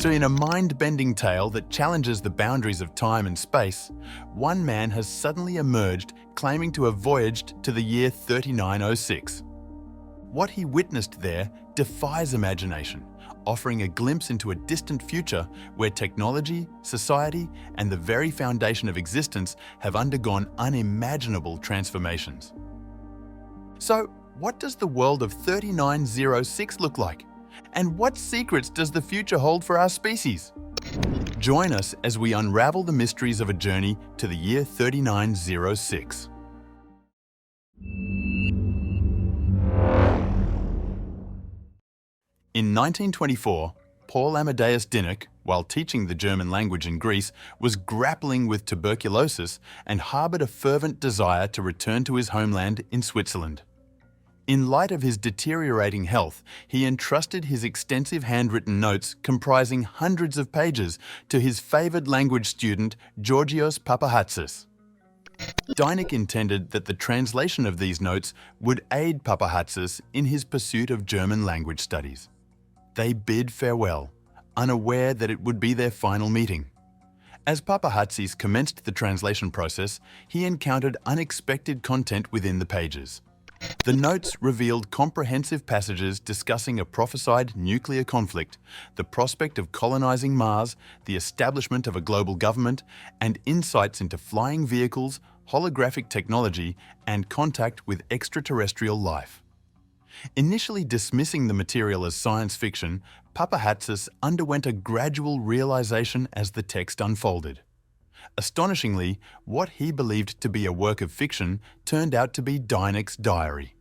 So in a mind-bending tale that challenges the boundaries of time and space, one man has suddenly emerged claiming to have voyaged to the year 3906. What he witnessed there defies imagination, offering a glimpse into a distant future where technology, society, and the very foundation of existence have undergone unimaginable transformations. So, what does the world of 3906 look like? And what secrets does the future hold for our species? Join us as we unravel the mysteries of a journey to the year 3906. In 1924, Paul Amadeus Dinnock, while teaching the German language in Greece, was grappling with tuberculosis and harboured a fervent desire to return to his homeland in Switzerland. In light of his deteriorating health, he entrusted his extensive handwritten notes comprising hundreds of pages to his favoured language student, Georgios Papahatsis. Dinnock intended that the translation of these notes would aid Papahatsis in his pursuit of German language studies. They bid farewell, unaware that it would be their final meeting. As Papahatsis commenced the translation process, he encountered unexpected content within the pages. The notes revealed comprehensive passages discussing a prophesied nuclear conflict, the prospect of colonizing Mars, the establishment of a global government, and insights into flying vehicles, holographic technology, and contact with extraterrestrial life. Initially dismissing the material as science fiction, Papahatsis underwent a gradual realization as the text unfolded. Astonishingly, what he believed to be a work of fiction turned out to be Dinnock's diary.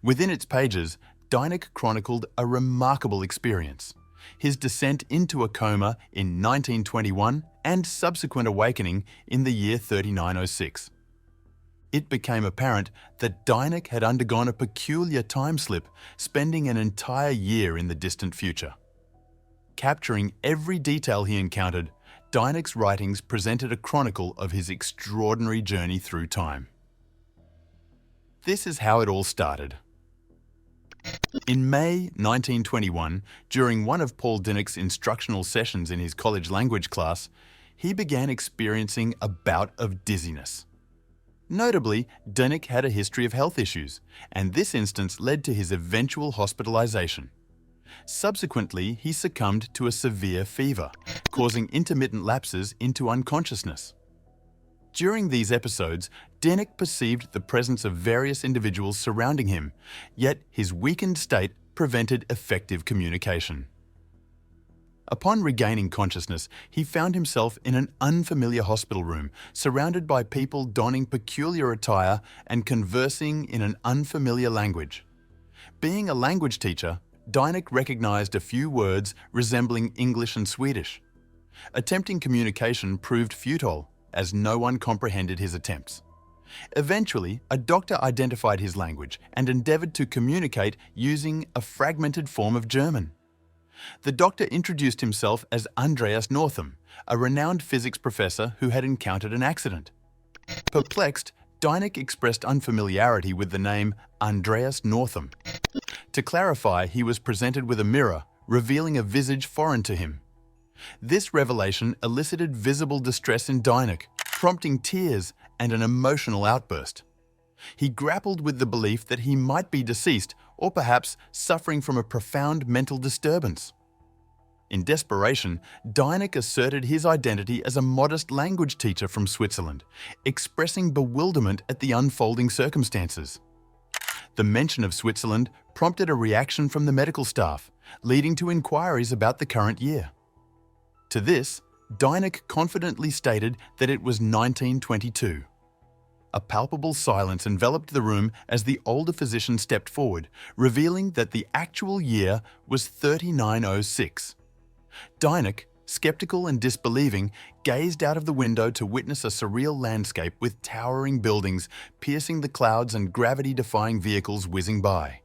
Within its pages, Dinnock chronicled a remarkable experience: his descent into a coma in 1921 and subsequent awakening in the year 3906. It became apparent that Dinnock had undergone a peculiar time slip, spending an entire year in the distant future. Capturing every detail he encountered, Dinnock's writings presented a chronicle of his extraordinary journey through time. This is how it all started. In May 1921, during one of Paul Dinnock's instructional sessions in his college language class, he began experiencing a bout of dizziness. Notably, Dinnock had a history of health issues, and this instance led to his eventual hospitalization. Subsequently, he succumbed to a severe fever, causing intermittent lapses into unconsciousness. During these episodes, Dinnock perceived the presence of various individuals surrounding him, yet his weakened state prevented effective communication. Upon regaining consciousness, he found himself in an unfamiliar hospital room, surrounded by people donning peculiar attire and conversing in an unfamiliar language. Being a language teacher, Dinnock recognized a few words resembling English and Swedish. Attempting communication proved futile, as no one comprehended his attempts. Eventually, a doctor identified his language and endeavored to communicate using a fragmented form of German. The doctor introduced himself as Andreas Northam, a renowned physics professor who had encountered an accident. Perplexed, Dinnock expressed unfamiliarity with the name Andreas Northam. To clarify, he was presented with a mirror, revealing a visage foreign to him. This revelation elicited visible distress in Dinnock, prompting tears and an emotional outburst. He grappled with the belief that he might be deceased or perhaps suffering from a profound mental disturbance. In desperation, Dinnock asserted his identity as a modest language teacher from Switzerland, expressing bewilderment at the unfolding circumstances. The mention of Switzerland prompted a reaction from the medical staff, leading to inquiries about the current year. To this, Dinnock confidently stated that it was 1922. A palpable silence enveloped the room as the older physician stepped forward, revealing that the actual year was 3906. Dinnock, skeptical and disbelieving, gazed out of the window to witness a surreal landscape with towering buildings piercing the clouds and gravity-defying vehicles whizzing by.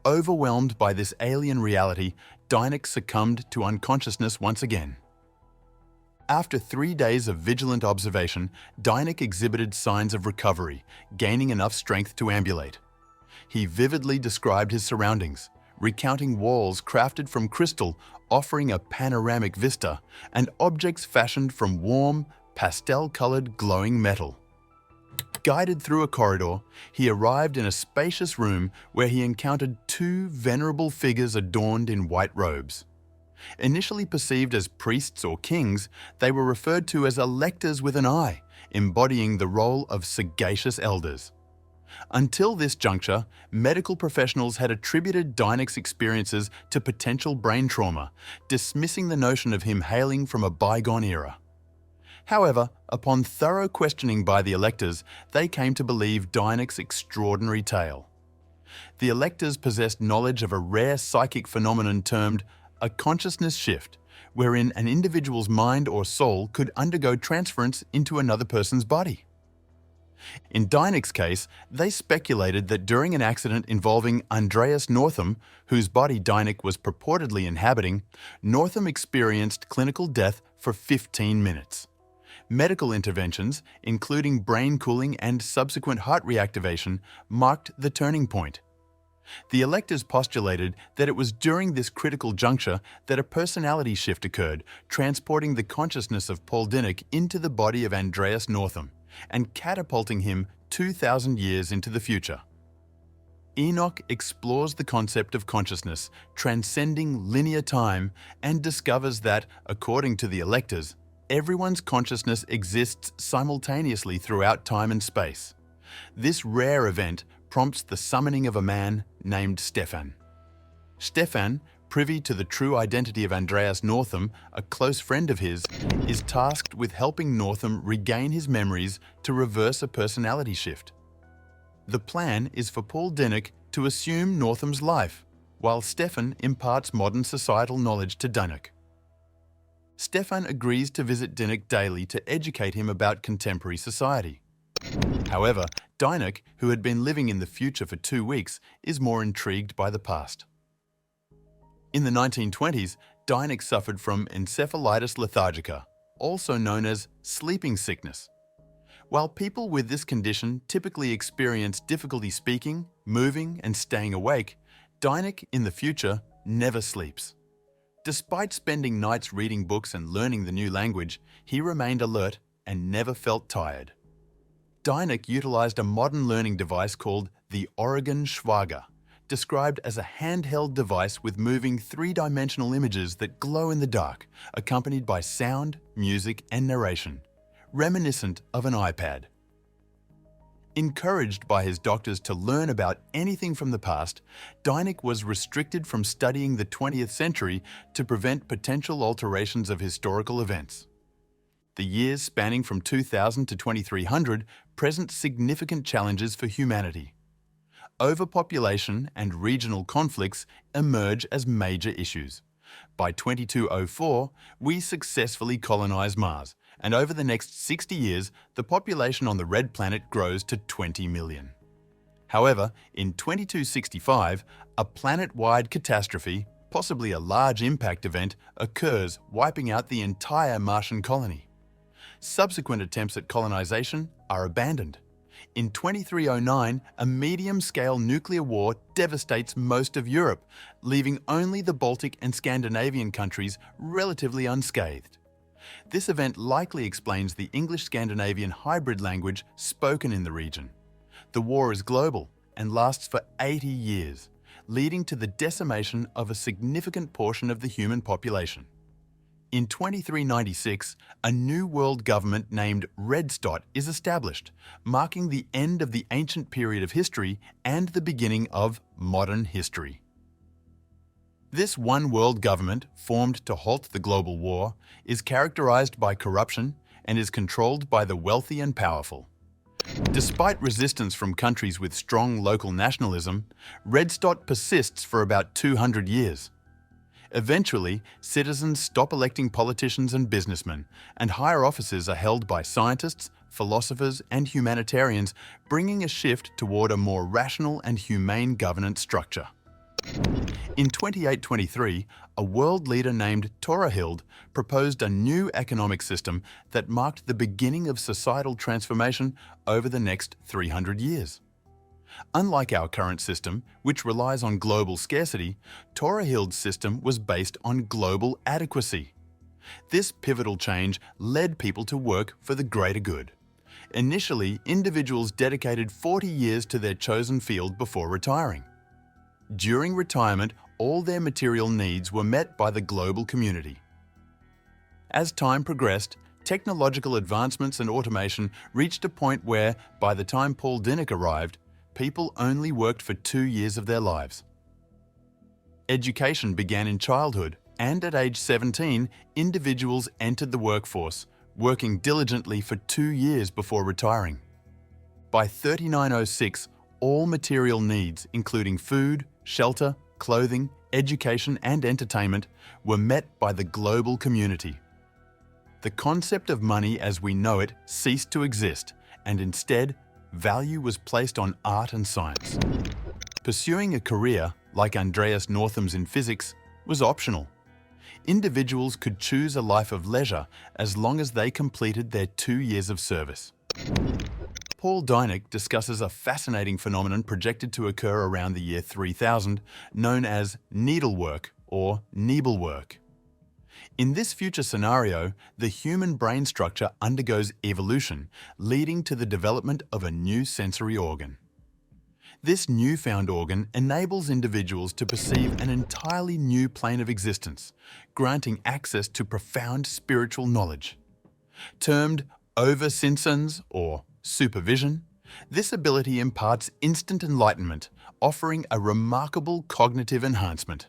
Overwhelmed by this alien reality, Dinnock succumbed to unconsciousness once again. After 3 days of vigilant observation, Dinnock exhibited signs of recovery, gaining enough strength to ambulate. He vividly described his surroundings, recounting walls crafted from crystal offering a panoramic vista, and objects fashioned from warm, pastel-colored glowing metal. Guided through a corridor, he arrived in a spacious room where he encountered two venerable figures adorned in white robes. Initially perceived as priests or kings, they were referred to as electors with an eye, embodying the role of sagacious elders. Until this juncture, medical professionals had attributed Dynek's experiences to potential brain trauma, dismissing the notion of him hailing from a bygone era. However, upon thorough questioning by the electors, they came to believe Dynek's extraordinary tale. The electors possessed knowledge of a rare psychic phenomenon termed a consciousness shift, wherein an individual's mind or soul could undergo transference into another person's body. In Dynek's case, they speculated that during an accident involving Andreas Northam, whose body Dynek was purportedly inhabiting, Northam experienced clinical death for 15 minutes. Medical interventions, including brain cooling and subsequent heart reactivation, marked the turning point. The electors postulated that it was during this critical juncture that a personality shift occurred, transporting the consciousness of Paul Dynek into the body of Andreas Northam and catapulting him 2,000 years into the future. Enoch explores the concept of consciousness, transcending linear time, and discovers that, according to the electors, everyone's consciousness exists simultaneously throughout time and space. This rare event prompts the summoning of a man named Stefan. Stefan, privy to the true identity of Andreas Northam, a close friend of his, is tasked with helping Northam regain his memories to reverse a personality shift. The plan is for Paul Dynek to assume Northam's life, while Stefan imparts modern societal knowledge to Dynek. Stefan agrees to visit Dynek daily to educate him about contemporary society. However, Dynek, who had been living in the future for 2 weeks, is more intrigued by the past. In the 1920s, Dynek suffered from encephalitis lethargica, also known as sleeping sickness. While people with this condition typically experience difficulty speaking, moving, and staying awake, Dynek in the future never sleeps. Despite spending nights reading books and learning the new language, he remained alert and never felt tired. Dynek utilized a modern learning device called the Oregon Schwager, described as a handheld device with moving three-dimensional images that glow in the dark, accompanied by sound, music, and narration, reminiscent of an iPad. Encouraged by his doctors to learn about anything from the past, Dynek was restricted from studying the 20th century to prevent potential alterations of historical events. The years spanning from 2000 to 2300 present significant challenges for humanity. Overpopulation and regional conflicts emerge as major issues. By 2204, we successfully colonize Mars, and over the next 60 years, the population on the red planet grows to 20 million. However, in 2265, a planet-wide catastrophe, possibly a large impact event, occurs, wiping out the entire Martian colony. Subsequent attempts at colonization are abandoned. In 2309, a medium-scale nuclear war devastates most of Europe, leaving only the Baltic and Scandinavian countries relatively unscathed. This event likely explains the English-Scandinavian hybrid language spoken in the region. The war is global and lasts for 80 years, leading to the decimation of a significant portion of the human population. In 2396, a new world government named Redstot is established, marking the end of the ancient period of history and the beginning of modern history. This one world government, formed to halt the global war, is characterized by corruption and is controlled by the wealthy and powerful. Despite resistance from countries with strong local nationalism, Redstot persists for about 200 years. Eventually, citizens stop electing politicians and businessmen, and higher offices are held by scientists, philosophers, and humanitarians, bringing a shift toward a more rational and humane governance structure. In 2823, a world leader named Torahhild proposed a new economic system that marked the beginning of societal transformation over the next 300 years. Unlike our current system, which relies on global scarcity, Torahild's system was based on global adequacy. This pivotal change led people to work for the greater good. Initially, individuals dedicated 40 years to their chosen field before retiring. During retirement, all their material needs were met by the global community. As time progressed, technological advancements and automation reached a point where, by the time Paul Dinick arrived, people only worked for 2 years of their lives. Education began in childhood, and at age 17, individuals entered the workforce, working diligently for 2 years before retiring. By 3906, all material needs, including food, shelter, clothing, education, and entertainment, were met by the global community. The concept of money as we know it ceased to exist, and instead, value was placed on art and science. Pursuing a career, like Andreas Northam's in physics, was optional. Individuals could choose a life of leisure as long as they completed their 2 years of service. Paul Dinick discusses a fascinating phenomenon projected to occur around the year 3000, known as needlework or needlework. In this future scenario, the human brain structure undergoes evolution, leading to the development of a new sensory organ. This newfound organ enables individuals to perceive an entirely new plane of existence, granting access to profound spiritual knowledge. Termed oversinsens or supervision, this ability imparts instant enlightenment, offering a remarkable cognitive enhancement.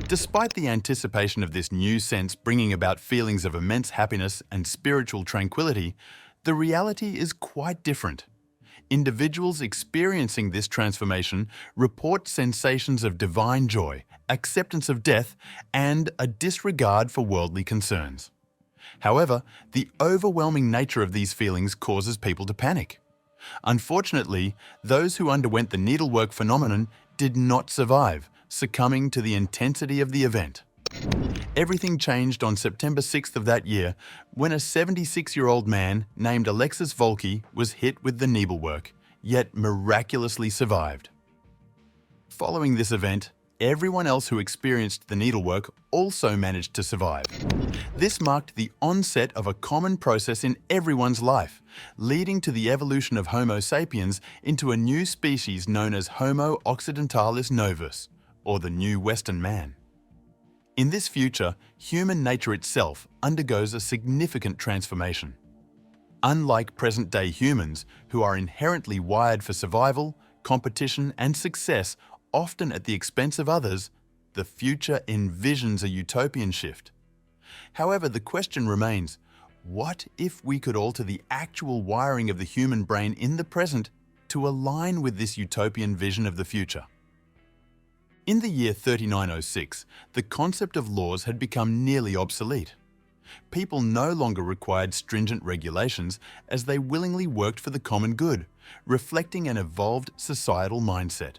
Despite the anticipation of this new sense bringing about feelings of immense happiness and spiritual tranquility, the reality is quite different. Individuals experiencing this transformation report sensations of divine joy, acceptance of death, and a disregard for worldly concerns. However, the overwhelming nature of these feelings causes people to panic. Unfortunately, those who underwent the needlework phenomenon did not survive, succumbing to the intensity of the event. Everything changed on September 6th of that year when a 76-year-old man named Alexis Volky was hit with the needlework, yet miraculously survived. Following this event, everyone else who experienced the needlework also managed to survive. This marked the onset of a common process in everyone's life, leading to the evolution of Homo sapiens into a new species known as Homo occidentalis novus, or the new Western man. In this future, human nature itself undergoes a significant transformation. Unlike present-day humans, who are inherently wired for survival, competition, and success, often at the expense of others, the future envisions a utopian shift. However, the question remains, what if we could alter the actual wiring of the human brain in the present to align with this utopian vision of the future? In the year 3906, the concept of laws had become nearly obsolete. People no longer required stringent regulations as they willingly worked for the common good, reflecting an evolved societal mindset.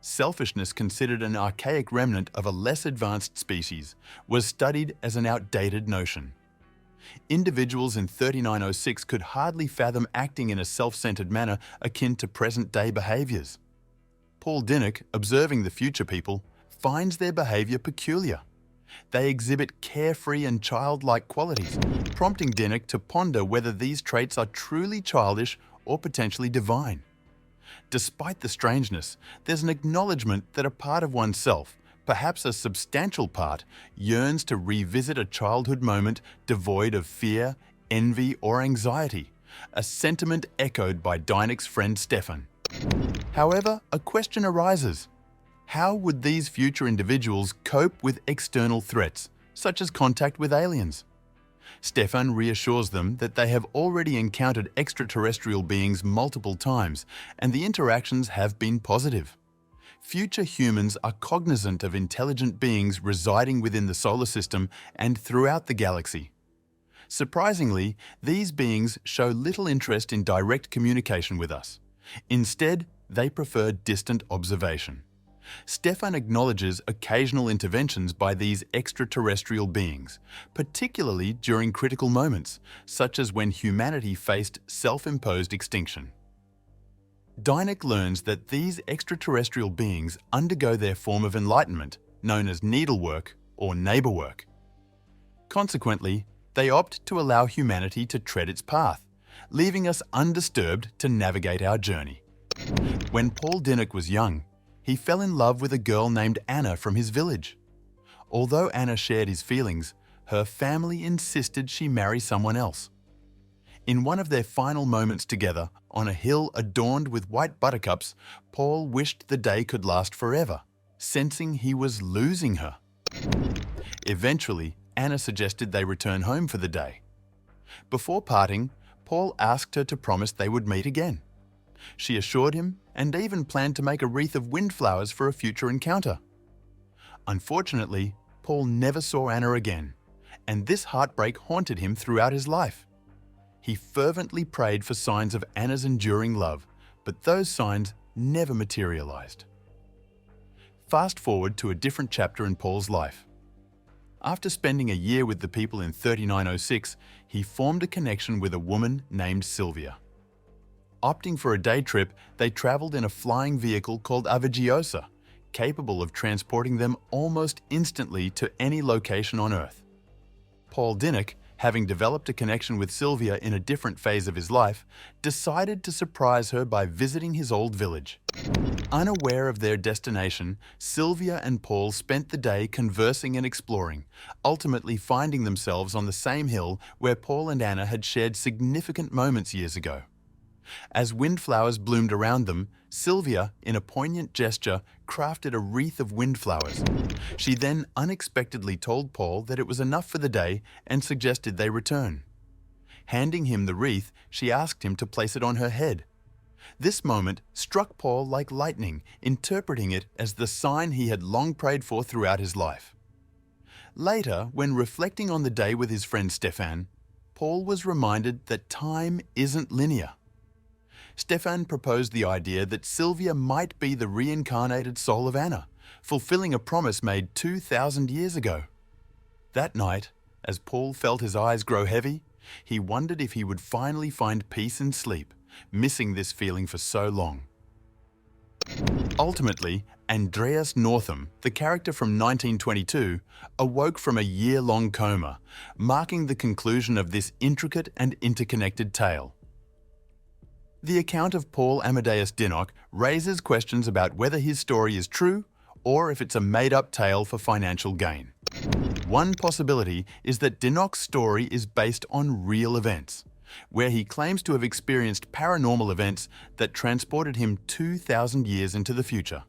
Selfishness, considered an archaic remnant of a less advanced species, was studied as an outdated notion. Individuals in 3906 could hardly fathom acting in a self-centered manner akin to present-day behaviors. Paul Dinick, observing the future people, finds their behavior peculiar. They exhibit carefree and childlike qualities, prompting Dinick to ponder whether these traits are truly childish or potentially divine. Despite the strangeness, there's an acknowledgement that a part of oneself, perhaps a substantial part, yearns to revisit a childhood moment devoid of fear, envy, or anxiety, a sentiment echoed by Dinick's friend Stefan. However, a question arises. How would these future individuals cope with external threats, such as contact with aliens? Stefan reassures them that they have already encountered extraterrestrial beings multiple times, and the interactions have been positive. Future humans are cognizant of intelligent beings residing within the solar system and throughout the galaxy. Surprisingly, these beings show little interest in direct communication with us. Instead, they prefer distant observation. Stefan acknowledges occasional interventions by these extraterrestrial beings, particularly during critical moments, such as when humanity faced self-imposed extinction. Dynek learns that these extraterrestrial beings undergo their form of enlightenment, known as needlework or neighborwork. Consequently, they opt to allow humanity to tread its path, leaving us undisturbed to navigate our journey. When Paul Dinick was young, he fell in love with a girl named Anna from his village. Although Anna shared his feelings, her family insisted she marry someone else. In one of their final moments together, on a hill adorned with white buttercups, Paul wished the day could last forever, sensing he was losing her. Eventually, Anna suggested they return home for the day. Before parting, Paul asked her to promise they would meet again. She assured him and even planned to make a wreath of windflowers for a future encounter. Unfortunately, Paul never saw Anna again, and this heartbreak haunted him throughout his life. He fervently prayed for signs of Anna's enduring love, but those signs never materialized. Fast forward to a different chapter in Paul's life. After spending a year with the people in 3906, he formed a connection with a woman named Sylvia. Opting for a day trip, they traveled in a flying vehicle called Avagiosa, capable of transporting them almost instantly to any location on Earth. Paul Dinick, having developed a connection with Sylvia in a different phase of his life, decided to surprise her by visiting his old village. Unaware of their destination, Sylvia and Paul spent the day conversing and exploring, ultimately finding themselves on the same hill where Paul and Anna had shared significant moments years ago. As windflowers bloomed around them, Sylvia, in a poignant gesture, crafted a wreath of windflowers. She then unexpectedly told Paul that it was enough for the day and suggested they return. Handing him the wreath, she asked him to place it on her head. This moment struck Paul like lightning, interpreting it as the sign he had long prayed for throughout his life. Later, when reflecting on the day with his friend Stefan, Paul was reminded that time isn't linear. Stefan proposed the idea that Sylvia might be the reincarnated soul of Anna, fulfilling a promise made 2,000 years ago. That night, as Paul felt his eyes grow heavy, he wondered if he would finally find peace in sleep, missing this feeling for so long. Ultimately, Andreas Northam, the character from 1922, awoke from a year-long coma, marking the conclusion of this intricate and interconnected tale. The account of Paul Amadeus Dinock raises questions about whether his story is true or if it's a made-up tale for financial gain. One possibility is that Dinock's story is based on real events, where he claims to have experienced paranormal events that transported him 2,000 years into the future.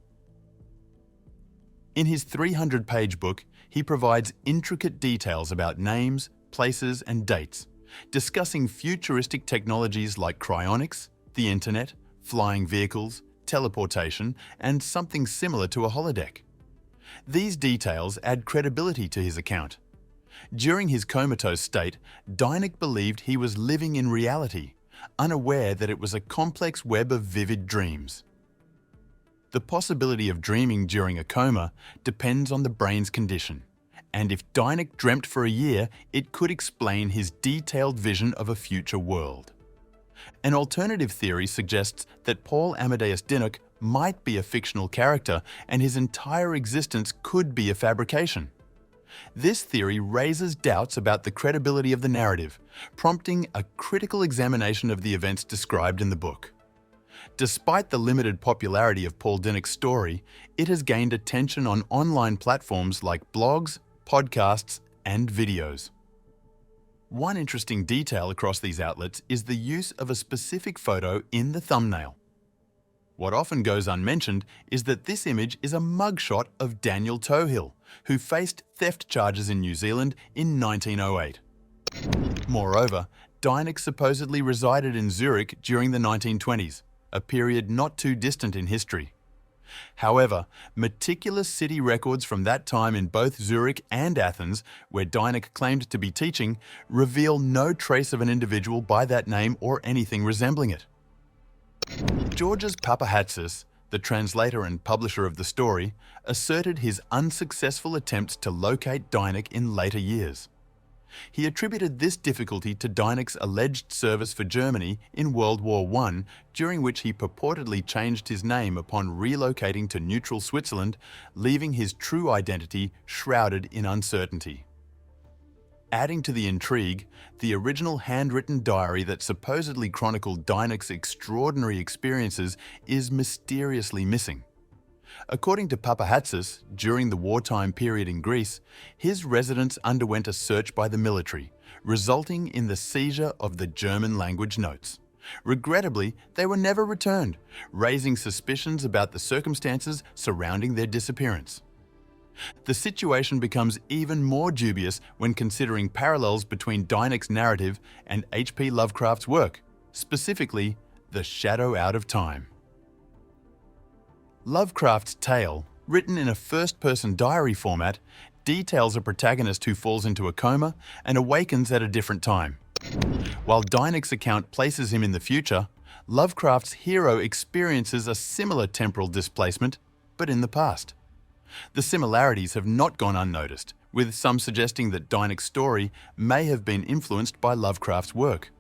In his 300-page book, he provides intricate details about names, places, and dates, discussing futuristic technologies like cryonics, the internet, flying vehicles, teleportation, and something similar to a holodeck. These details add credibility to his account. During his comatose state, Dinick believed he was living in reality, unaware that it was a complex web of vivid dreams. The possibility of dreaming during a coma depends on the brain's condition, and if Dinick dreamt for a year, it could explain his detailed vision of a future world. An alternative theory suggests that Paul Amadeus Dinick might be a fictional character and his entire existence could be a fabrication. This theory raises doubts about the credibility of the narrative, prompting a critical examination of the events described in the book. Despite the limited popularity of Paul Dinick's story, it has gained attention on online platforms like blogs, podcasts, and videos. One interesting detail across these outlets is the use of a specific photo in the thumbnail. What often goes unmentioned is that this image is a mugshot of Daniel Tohill, who faced theft charges in New Zealand in 1908. Moreover, Dinick supposedly resided in Zurich during the 1920s, a period not too distant in history. However, meticulous city records from that time in both Zurich and Athens, where Dinick claimed to be teaching, reveal no trace of an individual by that name or anything resembling it. Georgios Papahatsis, the translator and publisher of the story, asserted his unsuccessful attempts to locate Dinick in later years. He attributed this difficulty to Dynek's alleged service for Germany in World War I, during which he purportedly changed his name upon relocating to neutral Switzerland, leaving his true identity shrouded in uncertainty. Adding to the intrigue, the original handwritten diary that supposedly chronicled Dynek's extraordinary experiences is mysteriously missing. According to Papahatsis, during the wartime period in Greece, his residence underwent a search by the military, resulting in the seizure of the German language notes. Regrettably, they were never returned, raising suspicions about the circumstances surrounding their disappearance. The situation becomes even more dubious when considering parallels between Dynek's narrative and H.P. Lovecraft's work, specifically The Shadow Out of Time. Lovecraft's tale, written in a first-person diary format, details a protagonist who falls into a coma and awakens at a different time. While Dynek's account places him in the future, Lovecraft's hero experiences a similar temporal displacement, but in the past. The similarities have not gone unnoticed, with some suggesting that Dynek's story may have been influenced by Lovecraft's work.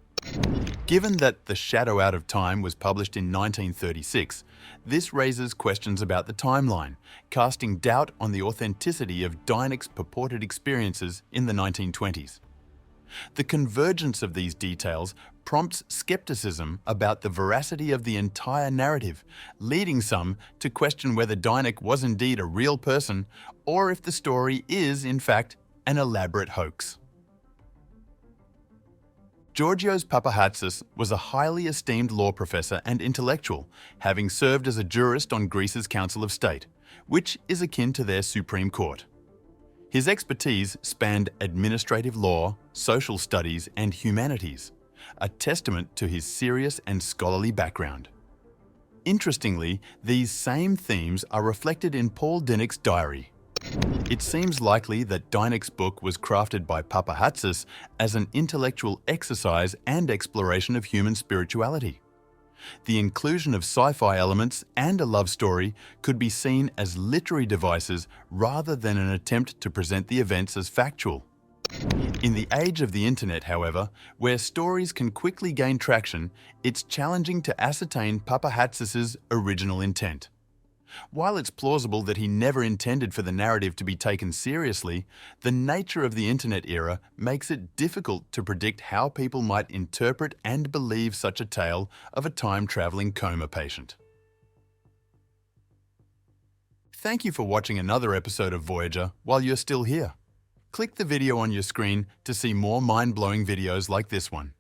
Given that The Shadow Out of Time was published in 1936, this raises questions about the timeline, casting doubt on the authenticity of Dynek's purported experiences in the 1920s. The convergence of these details prompts skepticism about the veracity of the entire narrative, leading some to question whether Dynek was indeed a real person or if the story is, in fact, an elaborate hoax. Georgios Papahatsis was a highly esteemed law professor and intellectual, having served as a jurist on Greece's Council of State, which is akin to their Supreme Court. His expertise spanned administrative law, social studies, and humanities, a testament to his serious and scholarly background. Interestingly, these same themes are reflected in Paul Dynek's diary. It seems likely that Dynek's book was crafted by Papahatsis as an intellectual exercise and exploration of human spirituality. The inclusion of sci-fi elements and a love story could be seen as literary devices rather than an attempt to present the events as factual. In the age of the internet, however, where stories can quickly gain traction, it's challenging to ascertain Papahatsis's original intent. While it's plausible that he never intended for the narrative to be taken seriously, the nature of the internet era makes it difficult to predict how people might interpret and believe such a tale of a time-traveling coma patient. Thank you for watching another episode of Voyager while you're still here. Click the video on your screen to see more mind-blowing videos like this one.